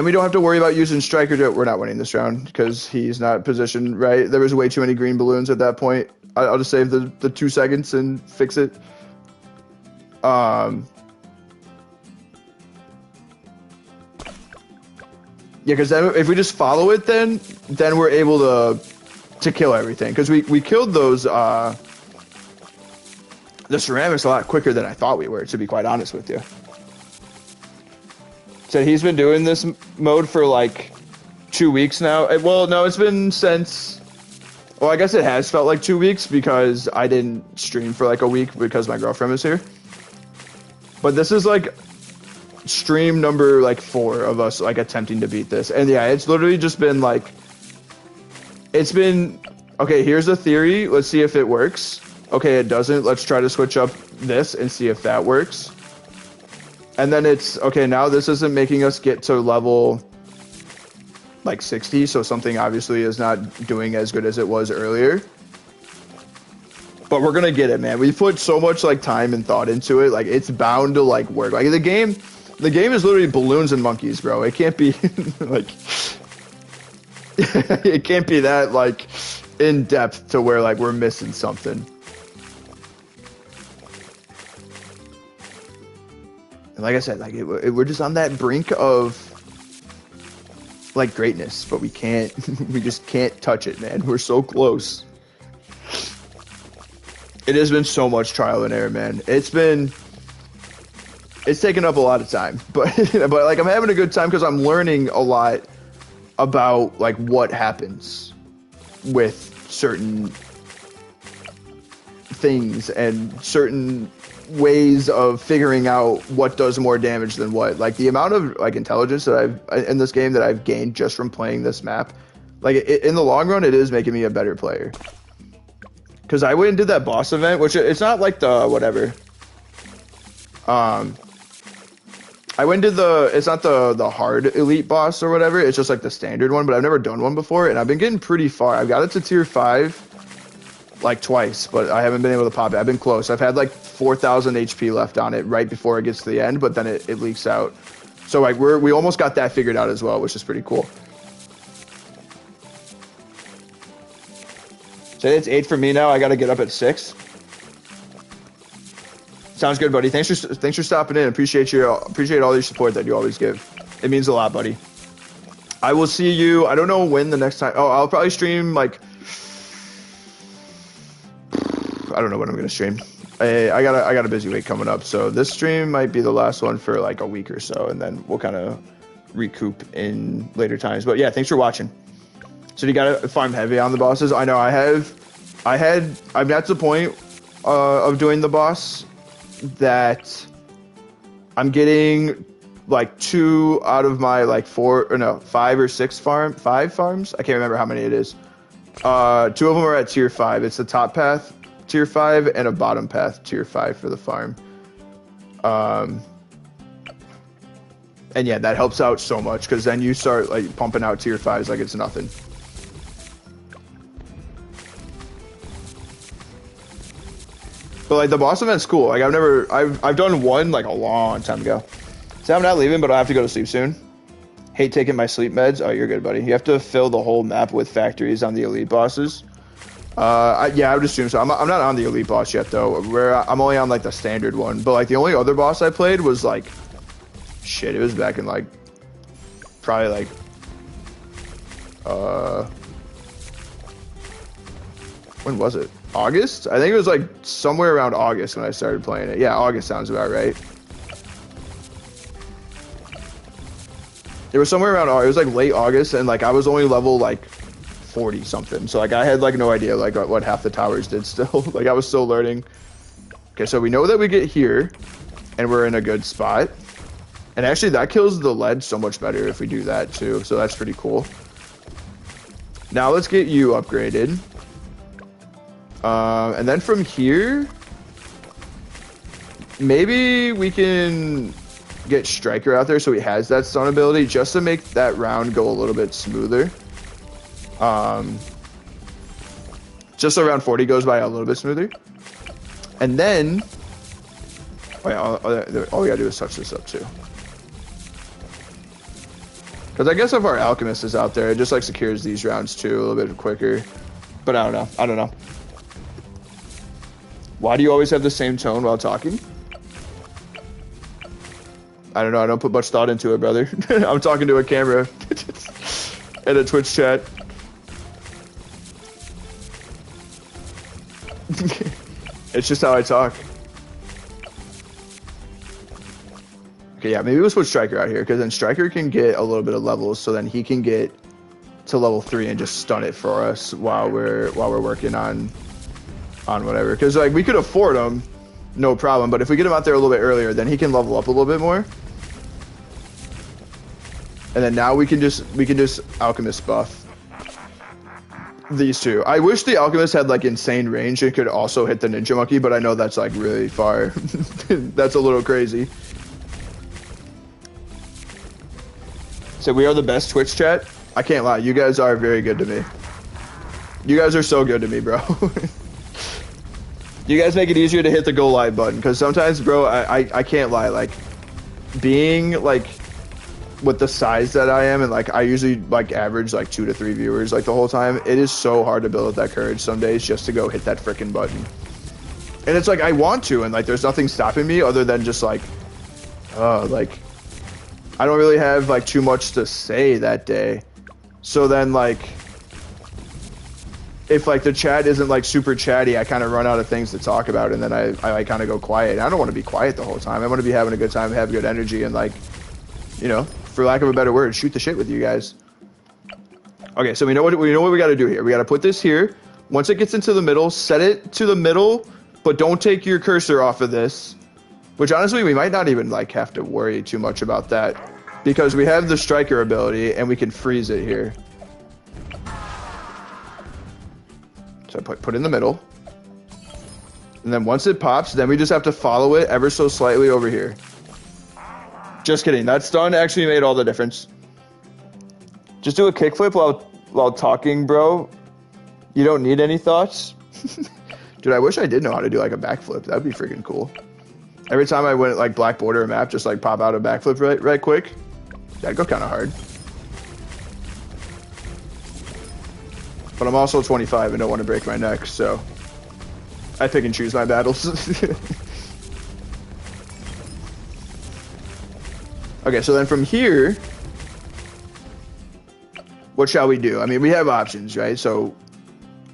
And we don't have to worry about using striker to... We're not winning this round because he's not positioned right. There was way too many green balloons at that point. I'll just save the 2 seconds and fix it. Yeah, because then if we just follow it, then we're able to kill everything. Because we killed those the ceramics a lot quicker than I thought we were, to be quite honest with you. So he's been doing this mode for like 2 weeks now. Well, no, it's been since... Well, I guess it has felt like 2 weeks because I didn't stream for like a week because my girlfriend was here. But this is like stream number like 4 of us like attempting to beat this. And yeah, it's literally just been like... It's been... Okay, here's a theory. Let's see if it works. Okay, it doesn't. Let's try to switch up this and see if that works. And then it's, okay, now this isn't making us get to level, like, 60, so something obviously is not doing as good as it was earlier. But we're gonna get it, man. We put so much, like, time and thought into it, like, it's bound to, like, work. Like, the game is literally balloons and monkeys, bro. It can't be, like, it can't be that, like, in-depth to where, like, we're missing something. Like I said, like we're just on that brink of like greatness, but we can't. We just can't touch it, man. We're so close. It has been so much trial and error, man. It's taken up a lot of time, but like I'm having a good time because I'm learning a lot about like what happens with certain things and certain ways of figuring out what does more damage than what. Like the amount of like intelligence that I've in this game that I've gained just from playing this map, like in the long run, it is making me a better player. Because I went and did that boss event, which it's not like the whatever. I went and did it's not the hard elite boss or whatever. It's just like the standard one, but I've never done one before, and I've been getting pretty far. I've got it to tier 5. Like twice, but I haven't been able to pop it. I've been close. I've had like 4,000 HP left on it right before it gets to the end, but then it leaks out. So like we almost got that figured out as well, which is pretty cool. So it's 8 for me now. I got to get up at 6. Sounds good, buddy. Thanks for stopping in. Appreciate all your support that you always give. It means a lot, buddy. I will see you. I don't know when the next time. Oh, I'll probably stream like. I don't know when I'm gonna stream. I got a busy week coming up, so this stream might be the last one for like a week or so, and then we'll kind of recoup in later times. But yeah, thanks for watching. So you gotta farm heavy on the bosses. I know I'm at the point of doing the boss that I'm getting like 2 out of my like 5 or 6 farms. I can't remember how many it is. 2 of them are at tier 5. It's the top path tier 5 and a bottom path tier 5 for the farm. And yeah, that helps out so much because then you start like pumping out tier 5s like it's nothing. But like the boss event's cool. Like I've done one like a long time ago. So I'm not leaving, but I have to go to sleep soon. Hate taking my sleep meds. Oh, you're good, buddy. You have to fill the whole map with factories on the elite bosses. Yeah, I would assume so. I'm not on the elite boss yet though. I'm only on like the standard one. But like the only other boss I played was like, shit. It was back in like, probably like, when was it? August? I think it was like somewhere around August when I started playing it. Yeah, August sounds about right. It was somewhere around August. It was like late August, and like I was only level like 40 something. So like I had like no idea like what half the towers did still. Like I was still learning. Okay, so we know that we get here, and we're in a good spot. And actually, that kills the lead so much better if we do that too. So that's pretty cool. Now let's get you upgraded. And then from here, maybe we can get Striker out there so he has that stun ability just to make that round go a little bit smoother. Just so round 40 goes by a little bit smoother. And then, all we gotta do is touch this up too. Because I guess if our alchemist is out there, it just like secures these rounds too a little bit quicker. But I don't know. I don't know. Why do you always have the same tone while talking? I don't know. I don't put much thought into it, brother. I'm talking to a camera and a Twitch chat. It's just how I talk. Okay, yeah, maybe we'll put Striker out here, because then Striker can get a little bit of levels, so then he can get to level 3 and just stun it for us while we're working on whatever. Because like we could afford him, no problem. But if we get him out there a little bit earlier, then he can level up a little bit more. And then now we can just alchemist buff these two. I wish the alchemist had like insane range and could also hit the ninja monkey, but I know that's like really far. That's a little crazy. So we are the best Twitch chat. I can't lie, you guys are very good to me. You guys are so good to me, bro. You guys make it easier to hit the go live button, because sometimes, bro, I can't lie, like being like with the size that I am, and like I usually like average like 2 to 3 viewers like the whole time, it is so hard to build up that courage some days just to go hit that freaking button. And it's like I want to, and like there's nothing stopping me other than just like like I don't really have like too much to say that day. So then like if like the chat isn't like super chatty, I kind of run out of things to talk about, and then I like kind of go quiet. And I don't want to be quiet the whole time. I want to be having a good time, have good energy, and like, you know, for lack of a better word, shoot the shit with you guys. Okay, so we know what we got to do here. We got to put this here. Once it gets into the middle, set it to the middle, but don't take your cursor off of this. Which honestly, we might not even like have to worry too much about that, because we have the Striker ability and we can freeze it here. So I put in the middle. And then once it pops, then we just have to follow it ever so slightly over here. Just kidding. That stun actually made all the difference. Just do a kickflip while talking, bro. You don't need any thoughts. Dude, I wish I did know how to do like a backflip. That'd be freaking cool. Every time I went like black border a map, just like pop out a backflip right quick. That'd go kind of hard. But I'm also 25 and don't want to break my neck, so I pick and choose my battles. Okay, so then from here, what shall we do? I mean, we have options, right? So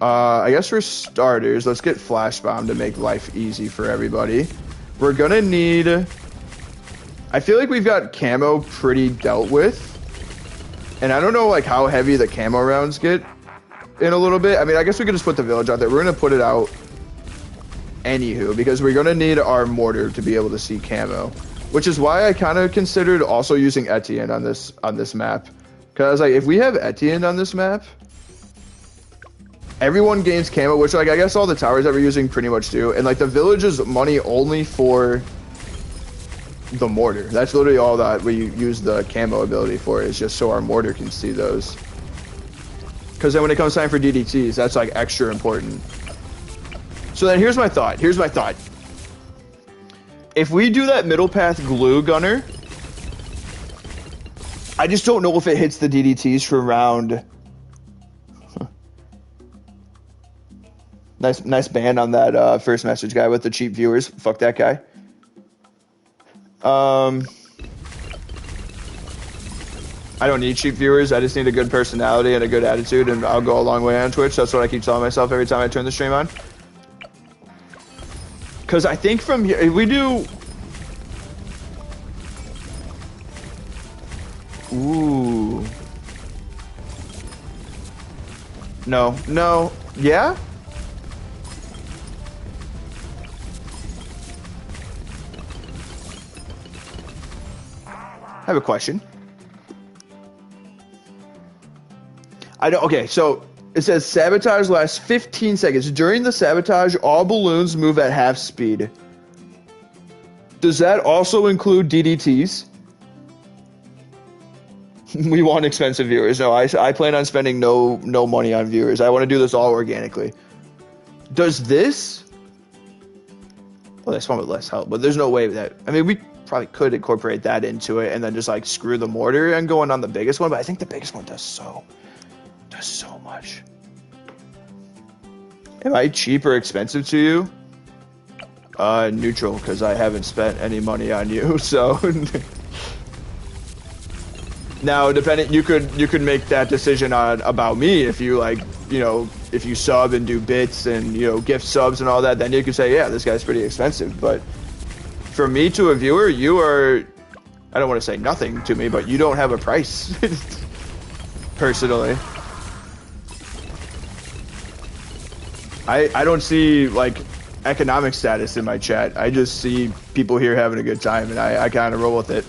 I guess for starters, let's get Flash Bomb to make life easy for everybody. We're gonna need, I feel like we've got camo pretty dealt with, and I don't know like how heavy the camo rounds get in a little bit. I mean, I guess we could just put the village out there. We're gonna put it out anywho, because we're gonna need our mortar to be able to see camo, which is why I kind of considered also using Etienne on this map, because like if we have Etienne on this map, everyone gains camo, which like I guess all the towers that we're using pretty much do, and like the village is money only for the mortar. That's literally all that we use the camo ability for, is just so our mortar can see those. Because then when it comes time for DDTs, that's like extra important. So then here's my thought. If we do that middle path glue gunner, I just don't know if it hits the DDTs for round. Nice ban on that first message guy with the cheap viewers. Fuck that guy. I don't need cheap viewers. I just need a good personality and a good attitude, and I'll go a long way on Twitch. That's what I keep telling myself every time I turn the stream on. Because I think from here, if we do... Ooh. No. Yeah? I have a question. Okay, so it says sabotage lasts 15 seconds. During the sabotage, all balloons move at half speed. Does that also include DDTs? We want expensive viewers. No, I plan on spending no money on viewers. I want to do this all organically. Does this... Well, that's one with less help, but there's no way that... I mean, probably could incorporate that into it and then just like screw the mortar and going on the biggest one. But I think the biggest one does so much. Am I cheap or expensive to you? Neutral, because I haven't spent any money on you. So now, depending, you could make that decision on about me if you like, you know, if you sub and do bits and, you know, gift subs and all that, then you could say, yeah, this guy's pretty expensive. But for me to a viewer, you are, I don't want to say nothing to me, but you don't have a price personally. I don't see like economic status in my chat. I just see people here having a good time, and I kind of roll with it.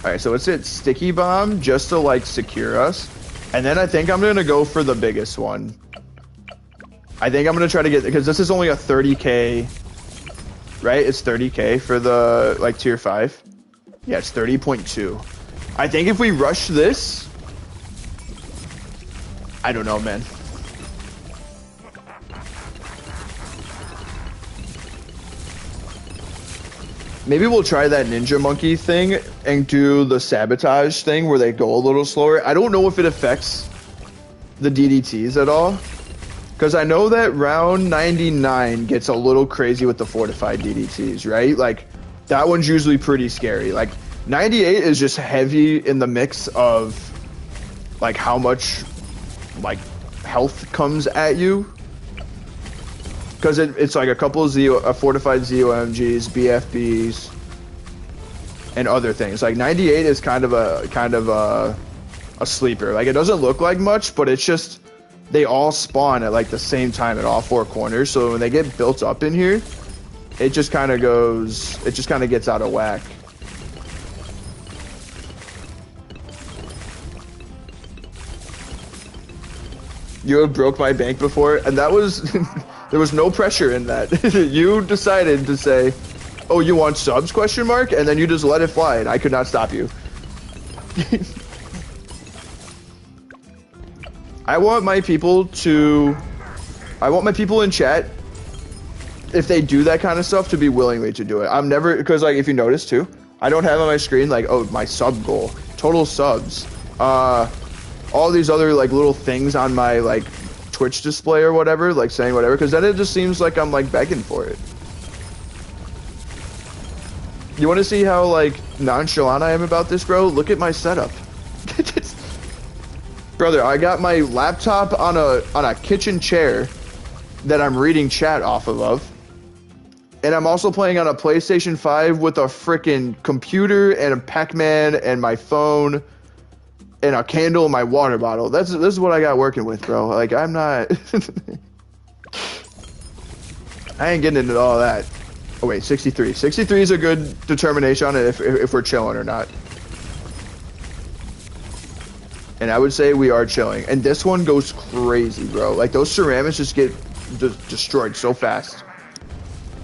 Alright, so it's it sticky bomb just to like secure us. And then I think I'm gonna go for the biggest one. I think I'm gonna try to get, because this is only a 30k, right? It's 30k for the like tier 5. Yeah, it's 30.2. I think if we rush this, I don't know, man. Maybe we'll try that ninja monkey thing and do the sabotage thing where they go a little slower. I don't know if it affects the DDTs at all, because I know that round 99 gets a little crazy with the fortified DDTs, right? Like, that one's usually pretty scary. Like, 98 is just heavy in the mix of, like, how much, like, health comes at you. Because it's like a couple of fortified ZOMGs, BFBs, and other things. Like 98 is kind of a sleeper. Like, it doesn't look like much, but it's just they all spawn at like the same time at all 4 corners. So when they get built up in here, it just kind of gets out of whack. You have broke my bank before, and that was. There was no pressure in that. You decided to say, oh, you want subs, question mark? And then you just let it fly, and I could not stop you. I want my people in chat, if they do that kind of stuff, to be willingly to do it. I'm never, because like, if you notice too, I don't have on my screen like, oh, my sub goal, total subs, all these other like little things on my like Twitch display or whatever, like saying whatever, because then it just seems like I'm like begging for it. You want to see how like nonchalant I am about this, bro? Look at my setup. Brother, I got my laptop on a kitchen chair that I'm reading chat off of, and I'm also playing on a PlayStation 5 with a freaking computer and a Pac-Man and my phone and a candle in my water bottle. This is what I got working with, bro. Like, I'm not... I ain't getting into all that. Oh, wait, 63. 63 is a good determination on it if we're chilling or not. And I would say we are chilling. And this one goes crazy, bro. Like, those ceramics just get destroyed so fast.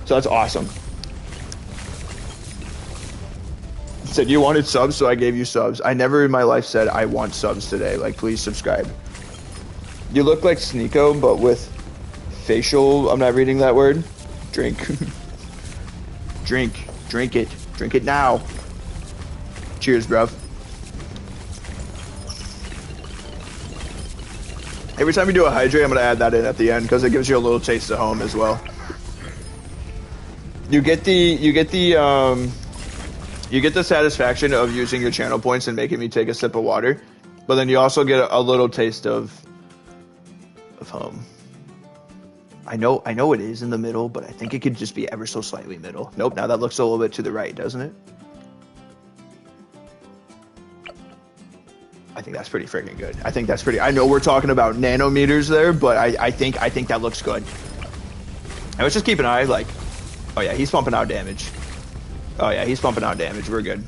So that's awesome. Said you wanted subs, so I gave you subs. I never in my life said I want subs today. Like, please subscribe. You look like Sneeko, but with facial. I'm not reading that word. Drink. Drink it now. Cheers, bruv. Every time you do a hydrate, I'm gonna add that in at the end because it gives you a little taste of home as well. You get the satisfaction of using your channel points and making me take a sip of water, but then you also get a little taste of home. I know it is in the middle, but I think it could just be ever so slightly middle. Nope, now that looks a little bit to the right, doesn't it? I think that's pretty freaking good. I think that's pretty. I know we're talking about nanometers there, but I think that looks good. And let's just keep an eye. Like, oh yeah, he's pumping out damage. Oh yeah, he's pumping out damage. We're good.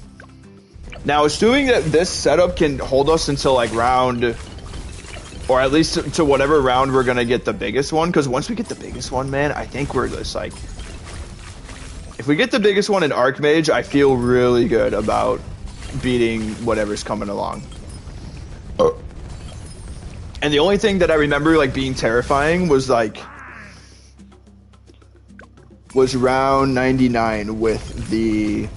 Now, assuming that this setup can hold us until like round, or at least to whatever round we're gonna get the biggest one. Because once we get the biggest one, man, I think we're just like, if we get the biggest one in Archmage, I feel really good about beating whatever's coming along. And the only thing that I remember like being terrifying was round 99 with the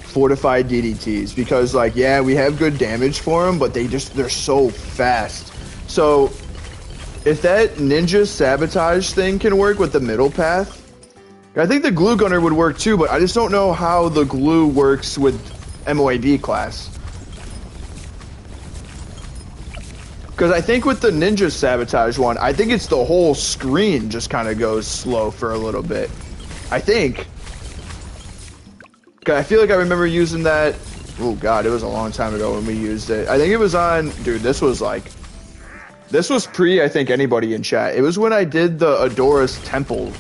fortified DDTs, because like, yeah, we have good damage for them, but they're so fast. So if that ninja sabotage thing can work with the middle path, I think the glue gunner would work too, but I just don't know how the glue works with MOAB class. Because I think with the ninja sabotage one, I think it's the whole screen just kind of goes slow for a little bit. I think. I feel like I remember using that. Oh god, it was a long time ago when we used it. I think it was on, dude, this was pre, I think, anybody in chat. It was when I did the Adora's Temple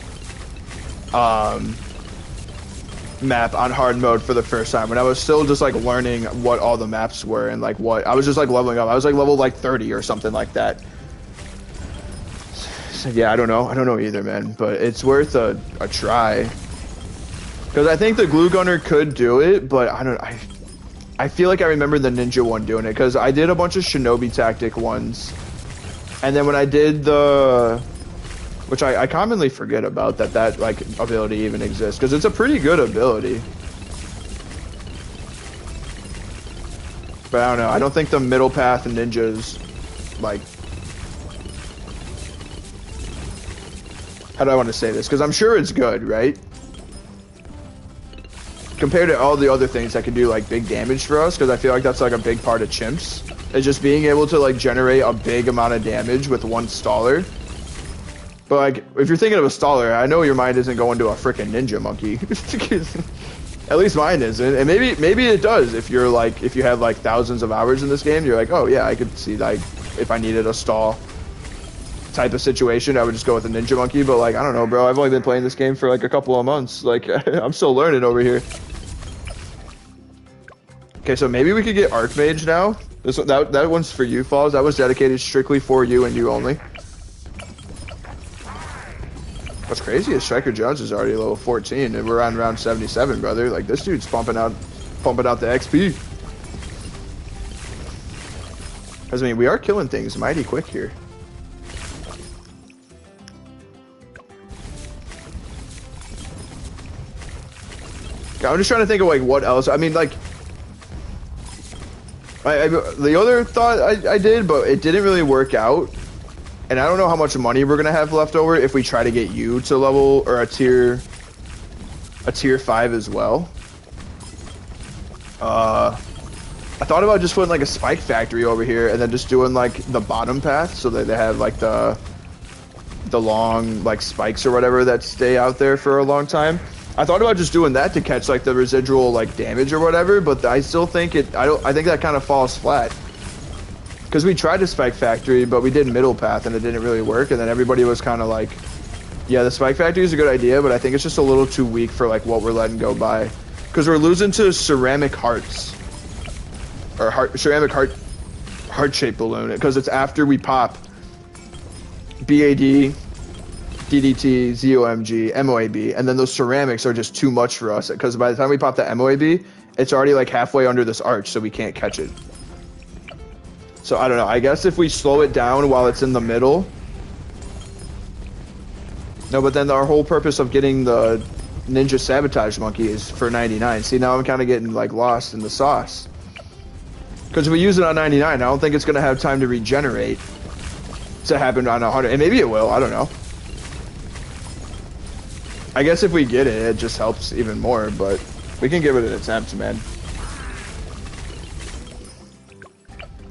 map on hard mode for the first time, when I was still just like learning what all the maps were and like what I was just like leveling up. I was like level like 30 or something like that. So yeah, I don't know either, man, but it's worth a try, because I think the glue gunner could do it, but I feel like I remember the ninja one doing it, because I did a bunch of shinobi tactic ones, and then when I did the, which I commonly forget about that like ability even exists, because it's a pretty good ability. But I don't know. I don't think the middle path ninjas, like, how do I want to say this? Because I'm sure it's good, right? Compared to all the other things that can do like big damage for us, because I feel like that's like a big part of chimps, is just being able to like generate a big amount of damage with one staller. But like, if you're thinking of a staller, I know your mind isn't going to a freaking ninja monkey. At least mine isn't, and maybe it does. If you're like, if you have like thousands of hours in this game, you're like, oh yeah, I could see like if I needed a stall type of situation, I would just go with a ninja monkey. But like, I don't know, bro. I've only been playing this game for like a couple of months. Like, I'm still learning over here. Okay, so maybe we could get Archmage now. That one's for you, Falls. That was dedicated strictly for you and you only. What's crazy is Striker Jones is already level 14, and we're on round 77, brother. Like, this dude's pumping out the XP. Because, I mean, we are killing things mighty quick here. Okay, I'm just trying to think of, like, what else. I mean, like, the other thought I did, but it didn't really work out. And I don't know how much money we're gonna have left over if we try to get you to level, or a tier 5 as well. I thought about just putting like a spike factory over here and then just doing like the bottom path, so that they have like the long like spikes or whatever that stay out there for a long time. I thought about just doing that to catch like the residual like damage or whatever, but I still think I think that kind of falls flat. Because we tried to spike factory, but we did middle path and it didn't really work, and then everybody was kind of like, yeah, the spike factory is a good idea, but I think it's just a little too weak for like what we're letting go by. Because we're losing to ceramic hearts. Or ceramic heart-shaped balloon, because it's after we pop BAD, DDT, ZOMG, MOAB, and then those ceramics are just too much for us, because by the time we pop that MOAB, it's already like halfway under this arch, so we can't catch it. So I don't know, I guess if we slow it down while it's in the middle. No, but then our whole purpose of getting the ninja sabotage monkey is for 99. See, now I'm kind of getting like lost in the sauce. Because if we use it on 99, I don't think it's going to have time to regenerate to happen on 100. And maybe it will, I don't know. I guess if we get it, it just helps even more, but we can give it an attempt, man.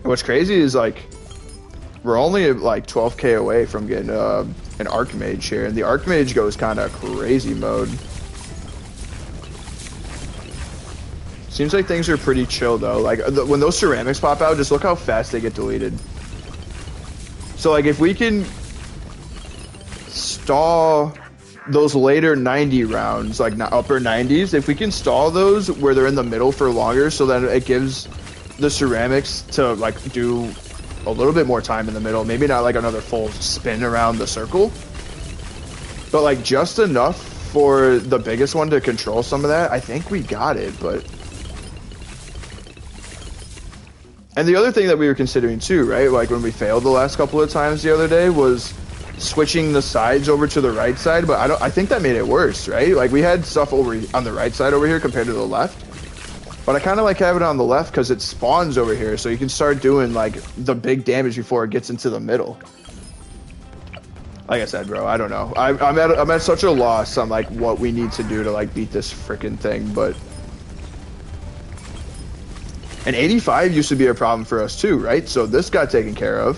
What's crazy is like, we're only like 12k away from getting an Archmage here, and the Archmage goes kind of crazy mode. Seems like things are pretty chill though. Like when those ceramics pop out, just look how fast they get deleted. So like if we can stall those later 90 rounds, like upper 90s, if we can stall those where they're in the middle for longer, so that it gives the ceramics to like do a little bit more time in the middle, maybe not like another full spin around the circle, but like just enough for the biggest one to control some of that. I think we got it, but And the other thing that we were considering too, right? Like when we failed the last couple of times the other day was switching the sides over to the right side, but I think that made it worse, right? Like we had stuff over on the right side over here compared to the left. But I kind of like having it on the left because it spawns over here, so you can start doing like the big damage before it gets into the middle. Like I said, bro, I don't know. I'm at such a loss on like what we need to do to like beat this freaking thing, but and 85 used to be a problem for us too, right? So this got taken care of.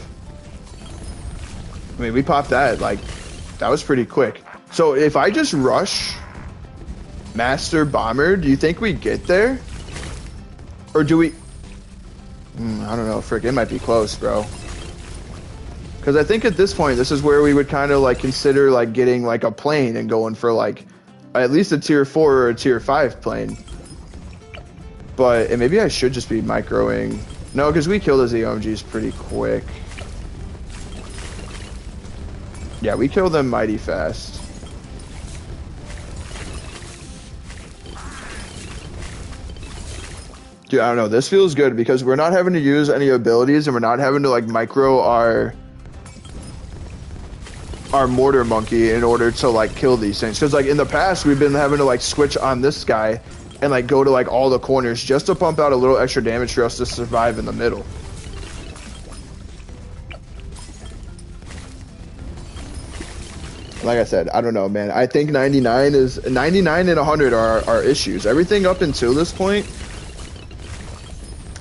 I mean, we popped that like that was pretty quick. So if I just rush Master Bomber, do you think we get there? Or do we... I don't know, frick, it might be close, bro. Because I think at this point, this is where we would kind of like consider like getting like a plane and going for like at least a tier 4 or a tier 5 plane. But and maybe I should just be microing. No, because we killed his EOMGs pretty quick. Yeah, we killed them mighty fast. Dude, I don't know. This feels good because we're not having to use any abilities and we're not having to like micro our mortar monkey in order to like kill these things. Because like in the past we've been having to like switch on this guy and like go to like all the corners just to pump out a little extra damage for us to survive in the middle. Like I said, I don't know, man. I think 99 and 100 are issues. Everything up until this point.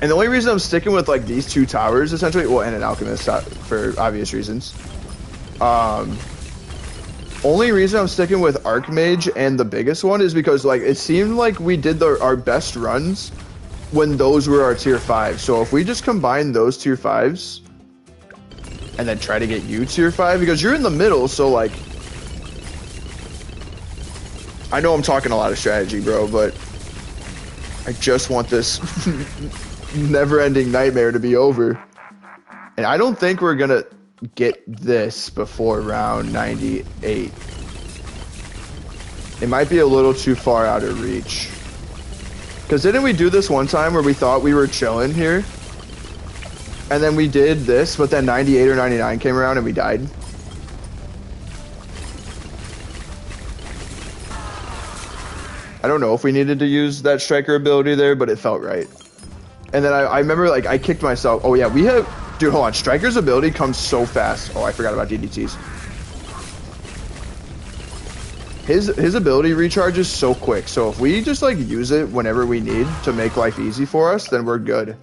And the only reason I'm sticking with like these two towers essentially, well, and an alchemist for obvious reasons. Only reason I'm sticking with Archmage and the biggest one is because like it seemed like we did our best runs when those were our tier 5. So if we just combine those tier 5s and then try to get you tier 5 because you're in the middle, so like I know I'm talking a lot of strategy, bro, but I just want this never-ending nightmare to be over. And I don't think we're gonna get this before round 98. It might be a little too far out of reach. Because didn't we do this one time where we thought we were chilling here? And then we did this, but then 98 or 99 came around and we died? I don't know if we needed to use that striker ability there, but it felt right. And then I remember, like, I kicked myself. Oh, yeah, we have... Dude, hold on. Striker's ability comes so fast. Oh, I forgot about DDTs. His ability recharges so quick. So if we just, like, use it whenever we need to make life easy for us, then we're good.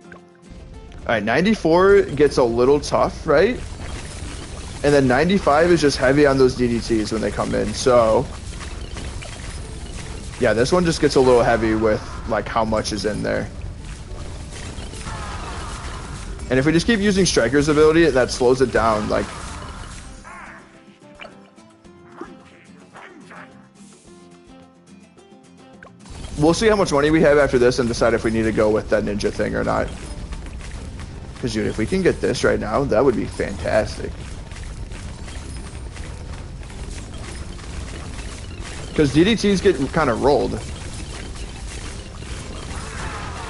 All right, 94 gets a little tough, right? And then 95 is just heavy on those DDTs when they come in. So... yeah, this one just gets a little heavy with, like, how much is in there. And if we just keep using Striker's ability, that slows it down, like... we'll see how much money we have after this and decide if we need to go with that ninja thing or not. Because, dude, if we can get this right now, that would be fantastic. Because DDTs get kind of rolled.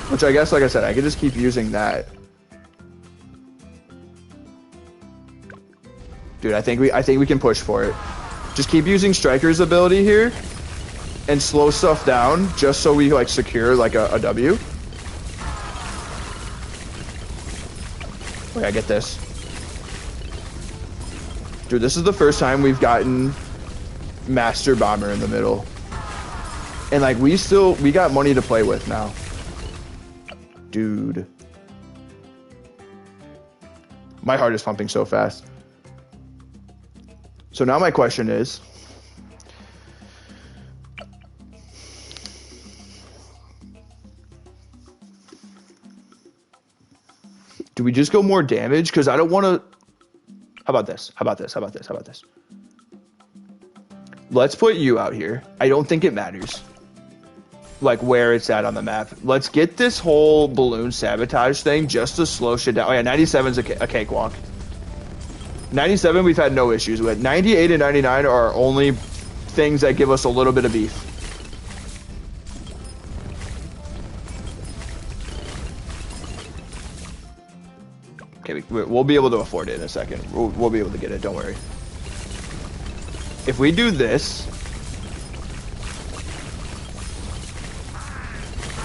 Which I guess, like I said, I could just keep using that. Dude, I think we can push for it. Just keep using Striker's ability here. And slow stuff down, just so we, like, secure, like, a W. Wait, I get this. Dude, this is the first time we've gotten... Master Bomber in the middle. And like we got money to play with now. Dude. My heart is pumping so fast. So now my question is, do we just go more damage? Because I don't want to... How about this? How about this? How about this? How about this? Let's put you out here. I don't think it matters, like, where it's at on the map. Let's get this whole balloon sabotage thing just to slow shit down. Oh, yeah, 97's a cakewalk. 97 we've had no issues with. 98 and 99 are only things that give us a little bit of beef. We'll be able to afford it in a second. We'll be able to get it, don't worry. If we do this...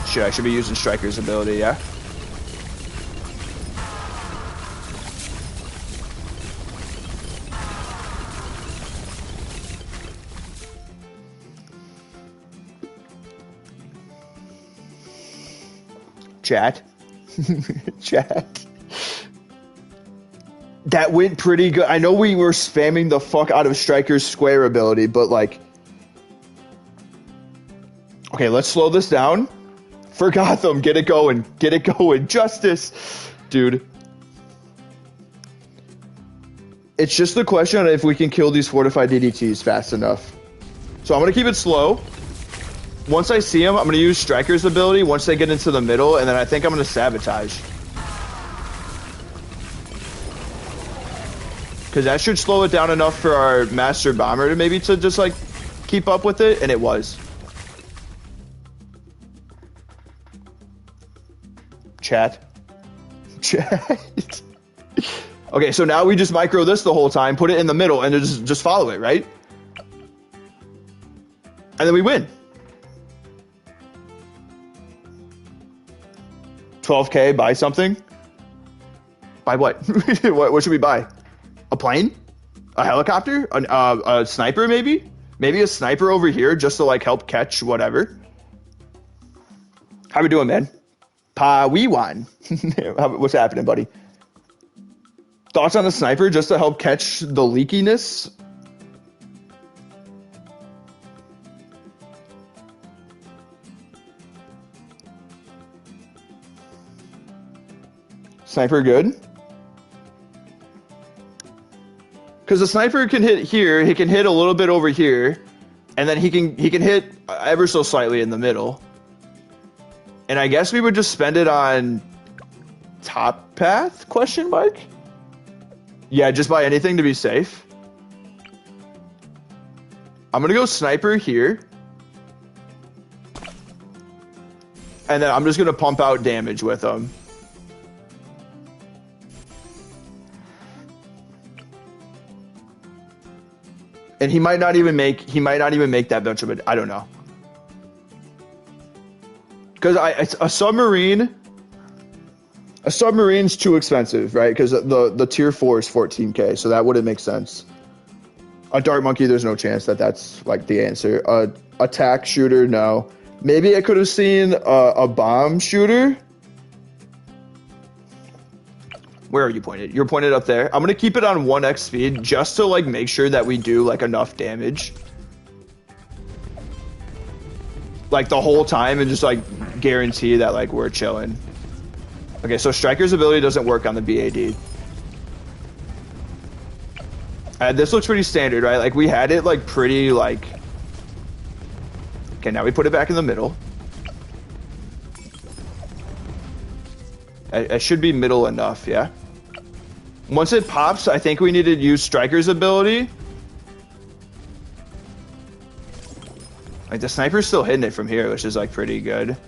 Shit, I should be using Striker's ability, yeah? Chat. Chat. That went pretty good. I know we were spamming the fuck out of Striker's square ability, but like... Okay, let's slow this down. For Gotham, get it going. Get it going. Justice. Dude. It's just the question of if we can kill these fortified DDTs fast enough. So I'm going to keep it slow. Once I see them, I'm going to use Striker's ability once they get into the middle, and then I think I'm going to sabotage. Because that should slow it down enough for our Master Bomber to maybe to just, like, keep up with it, and it was. Chat. Chat. Okay, so now we just micro this the whole time, put it in the middle, and just follow it, right? And then we win. 12K, buy something? Buy what? What should we buy? A plane? A helicopter? A sniper, maybe? Maybe a sniper over here just to, like, help catch whatever. How we doing, man? Pa-wee-wan. What's happening, buddy? Thoughts on a sniper just to help catch the leakiness? Sniper good? Because the sniper can hit here, he can hit a little bit over here, and then he can hit ever so slightly in the middle. And I guess we would just spend it on top path, question mark? Yeah, just buy anything to be safe. I'm gonna go sniper here. And then I'm just gonna pump out damage with them. And he might not even make that much of it. I don't know. Because a submarine's too expensive, right? Because the tier 4 is 14K, so that wouldn't make sense. A dart monkey, there's no chance that's like the answer. Attack shooter, no. Maybe I could have seen a bomb shooter. Where are you pointed? You're pointed up there. I'm gonna keep it on 1x speed just to like make sure that we do like enough damage. Like the whole time and just like guarantee that like we're chilling. Okay, so Striker's ability doesn't work on the BAD. This looks pretty standard, right? Like we had it like pretty like... Okay, now we put it back in the middle. It should be middle enough, yeah? Once it pops, I think we need to use Striker's ability. Like, the sniper's still hitting it from here, which is, like, pretty good.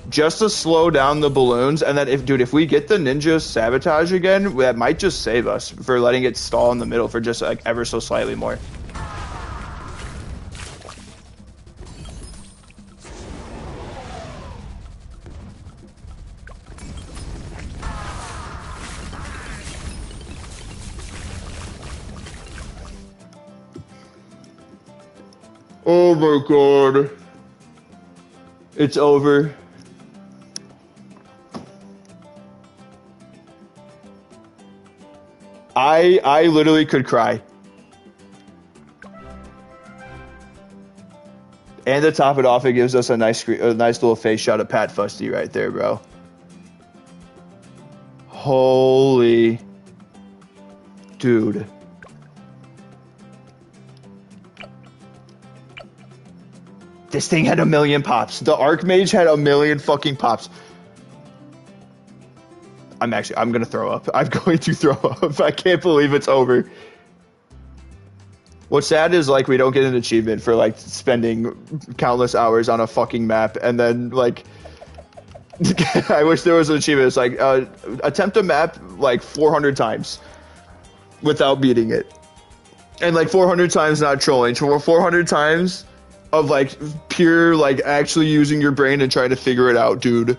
Just to slow down the balloons, and then, if we get the ninja sabotage again, that might just save us for letting it stall in the middle for just, like, ever so slightly more. Oh my god. It's over. I literally could cry. And to top it off, it gives us a nice little face shot of Pat Fusty right there, bro. Holy dude. This thing had 1,000,000 pops. The Archmage had 1,000,000 fucking pops. I'm gonna throw up. I'm going to throw up. I can't believe it's over. What's sad is, like, we don't get an achievement for, like, spending countless hours on a fucking map, and then, like, I wish there was an achievement. It's like attempt a map like 400 times without beating it, and like 400 times not trolling. 400 times of like pure like actually using your brain and trying to figure it out, dude.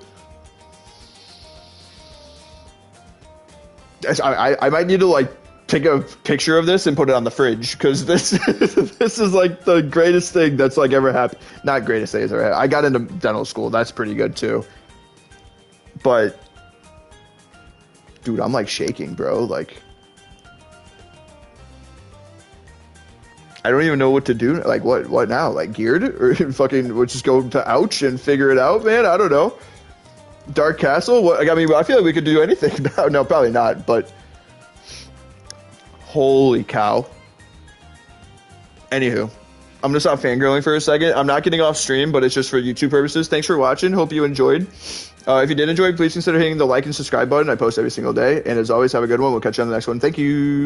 I might need to like take a picture of this and put it on the fridge because this this is like the greatest thing that's like ever happened. Not greatest thing that's ever happened. I got into dental school. That's pretty good too. But dude, I'm like shaking, bro. Like I don't even know what to do. Like what now? Like geared or fucking we'll just go to ouch and figure it out, man. I don't know. Dark Castle? What? I mean, I feel like we could do anything now. No, probably not, but holy cow. Anywho, I'm gonna stop fangirling for a second. I'm not getting off stream, but it's just for YouTube purposes. Thanks for watching. Hope you enjoyed. If you did enjoy, please consider hitting the like and subscribe button. I post every single day. And as always, have a good one. We'll catch you on the next one. Thank you.